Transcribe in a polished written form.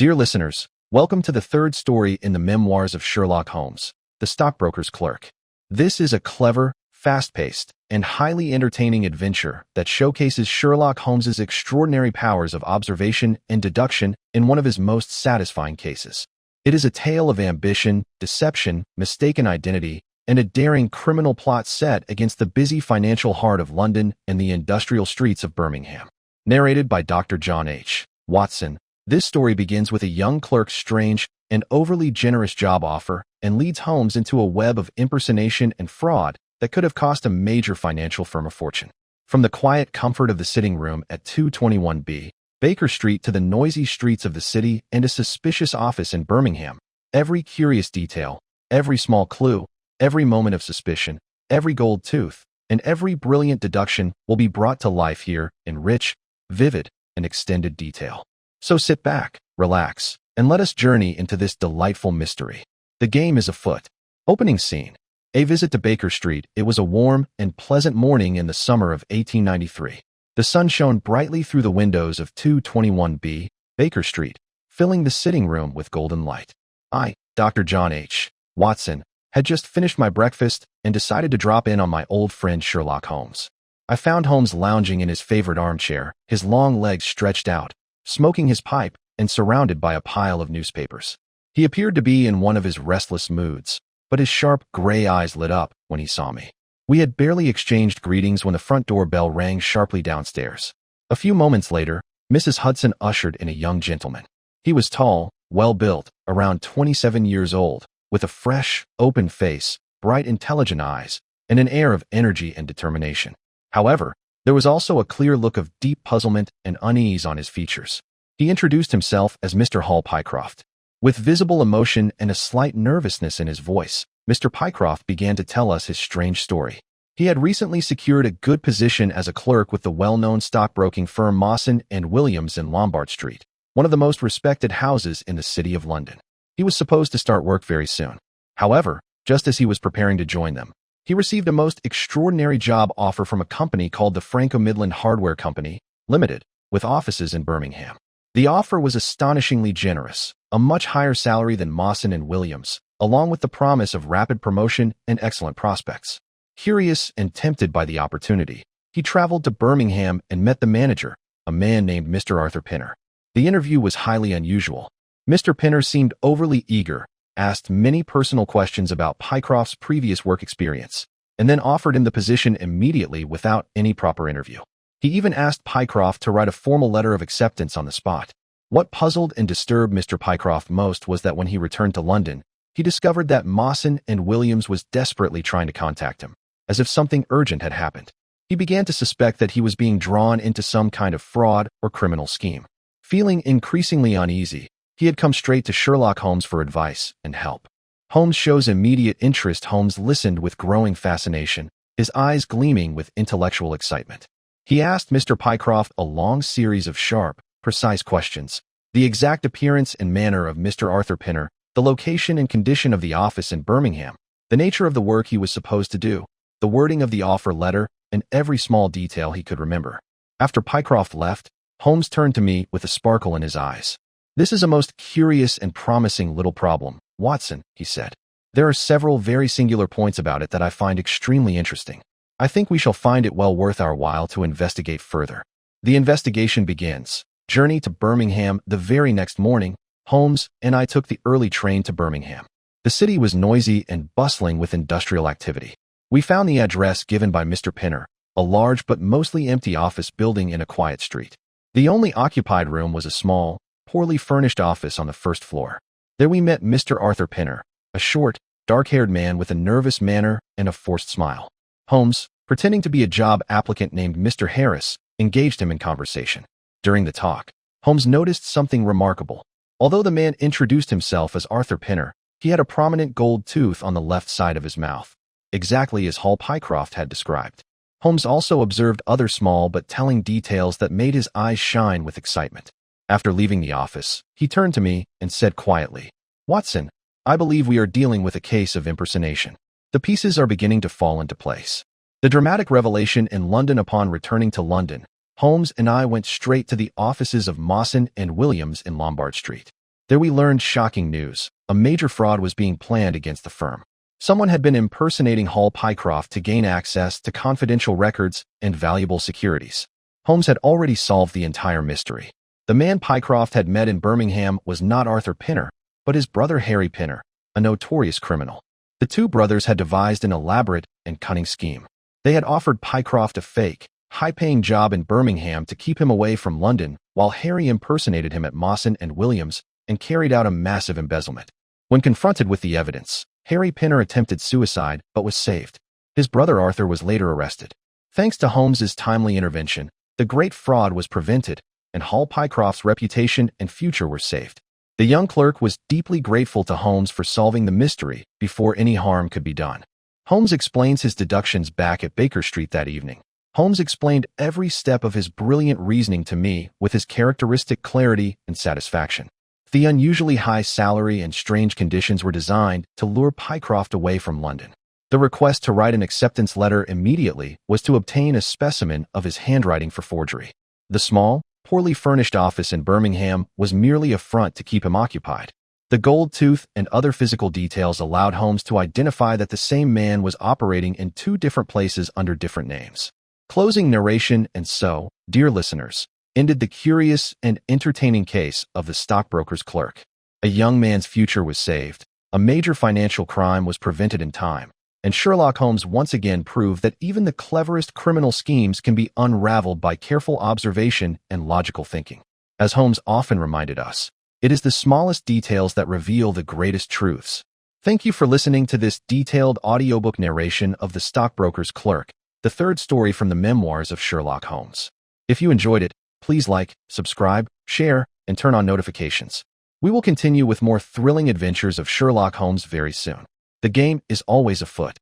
Dear listeners, welcome to the third story in the Memoirs of Sherlock Holmes, the stockbroker's clerk. This is a clever, fast-paced, and highly entertaining adventure that showcases Sherlock Holmes's extraordinary powers of observation and deduction in one of his most satisfying cases. It is a tale of ambition, deception, mistaken identity, and a daring criminal plot set against the busy financial heart of London and the industrial streets of Birmingham. Narrated by Dr. John H. Watson, this story begins with a young clerk's strange and overly generous job offer and leads Holmes into a web of impersonation and fraud that could have cost a major financial firm a fortune. From the quiet comfort of the sitting room at 221B, Baker Street to the noisy streets of the city and a suspicious office in Birmingham, every curious detail, every small clue, every moment of suspicion, every gold tooth, and every brilliant deduction will be brought to life here in rich, vivid, and extended detail. So sit back, relax, and let us journey into this delightful mystery. The game is afoot. Opening scene. A visit to Baker Street. It was a warm and pleasant morning in the summer of 1893. The sun shone brightly through the windows of 221B, Baker Street, filling the sitting room with golden light. I, Dr. John H. Watson, had just finished my breakfast and decided to drop in on my old friend Sherlock Holmes. I found Holmes lounging in his favorite armchair, his long legs stretched out, smoking his pipe, and surrounded by a pile of newspapers. He appeared to be in one of his restless moods, but his sharp gray eyes lit up when he saw me. We had barely exchanged greetings when the front door bell rang sharply downstairs. A few moments later, Mrs. Hudson ushered in a young gentleman. He was tall, well-built, around 27 years old, with a fresh, open face, bright, intelligent eyes, and an air of energy and determination. However, there was also a clear look of deep puzzlement and unease on his features. He introduced himself as Mr. Hall Pycroft. With visible emotion and a slight nervousness in his voice, Mr. Pycroft began to tell us his strange story. He had recently secured a good position as a clerk with the well-known stockbroking firm Mawson and Williams in Lombard Street, one of the most respected houses in the city of London. He was supposed to start work very soon. However, just as he was preparing to join them, he received a most extraordinary job offer from a company called the Franco-Midland Hardware Company, Limited, with offices in Birmingham. The offer was astonishingly generous, a much higher salary than Mawson and Williams, along with the promise of rapid promotion and excellent prospects. Curious and tempted by the opportunity, he traveled to Birmingham and met the manager, a man named Mr. Arthur Pinner. The interview was highly unusual. Mr. Pinner seemed overly eager, asked many personal questions about Pycroft's previous work experience, and then offered him the position immediately without any proper interview. He even asked Pycroft to write a formal letter of acceptance on the spot. What puzzled and disturbed Mr. Pycroft most was that when he returned to London, he discovered that Mawson and Williams was desperately trying to contact him, as if something urgent had happened. He began to suspect that he was being drawn into some kind of fraud or criminal scheme. Feeling increasingly uneasy, he had come straight to Sherlock Holmes for advice and help. Holmes shows immediate interest. Holmes listened with growing fascination, his eyes gleaming with intellectual excitement. He asked Mr. Pycroft a long series of sharp, precise questions: the exact appearance and manner of Mr. Arthur Pinner, the location and condition of the office in Birmingham, the nature of the work he was supposed to do, the wording of the offer letter, and every small detail he could remember. After Pycroft left, Holmes turned to me with a sparkle in his eyes. "This is a most curious and promising little problem, Watson," he said. "There are several very singular points about it that I find extremely interesting. I think we shall find it well worth our while to investigate further." The investigation begins. Journey to Birmingham. The very next morning, Holmes and I took the early train to Birmingham. The city was noisy and bustling with industrial activity. We found the address given by Mr. Pinner, a large but mostly empty office building in a quiet street. The only occupied room was a small, poorly furnished office on the first floor. There we met Mr. Arthur Pinner, a short, dark-haired man with a nervous manner and a forced smile. Holmes, pretending to be a job applicant named Mr. Harris, engaged him in conversation. During the talk, Holmes noticed something remarkable. Although the man introduced himself as Arthur Pinner, he had a prominent gold tooth on the left side of his mouth, exactly as Hall Pycroft had described. Holmes also observed other small but telling details that made his eyes shine with excitement. After leaving the office, he turned to me and said quietly, "Watson, I believe we are dealing with a case of impersonation. The pieces are beginning to fall into place." The dramatic revelation in London. Upon returning to London, Holmes and I went straight to the offices of Mawson and Williams in Lombard Street. There we learned shocking news. A major fraud was being planned against the firm. Someone had been impersonating Hall Pycroft to gain access to confidential records and valuable securities. Holmes had already solved the entire mystery. The man Pycroft had met in Birmingham was not Arthur Pinner, but his brother Harry Pinner, a notorious criminal. The two brothers had devised an elaborate and cunning scheme. They had offered Pycroft a fake, high-paying job in Birmingham to keep him away from London, while Harry impersonated him at Mawson and Williams and carried out a massive embezzlement. When confronted with the evidence, Harry Pinner attempted suicide but was saved. His brother Arthur was later arrested. Thanks to Holmes's timely intervention, the great fraud was prevented, and Hall Pycroft's reputation and future were saved. The young clerk was deeply grateful to Holmes for solving the mystery before any harm could be done. Holmes explains his deductions back at Baker Street that evening. Holmes explained every step of his brilliant reasoning to me with his characteristic clarity and satisfaction. The unusually high salary and strange conditions were designed to lure Pycroft away from London. The request to write an acceptance letter immediately was to obtain a specimen of his handwriting for forgery. The small, poorly furnished office in Birmingham was merely a front to keep him occupied. The gold tooth and other physical details allowed Holmes to identify that the same man was operating in two different places under different names. Closing narration. And so, dear listeners, ended the curious and entertaining case of the stockbroker's clerk. A young man's future was saved, a major financial crime was prevented in time, and Sherlock Holmes once again proved that even the cleverest criminal schemes can be unraveled by careful observation and logical thinking. As Holmes often reminded us, it is the smallest details that reveal the greatest truths. Thank you for listening to this detailed audiobook narration of The Stockbroker's Clerk, the third story from the Memoirs of Sherlock Holmes. If you enjoyed it, please like, subscribe, share, and turn on notifications. We will continue with more thrilling adventures of Sherlock Holmes very soon. The game is always afoot.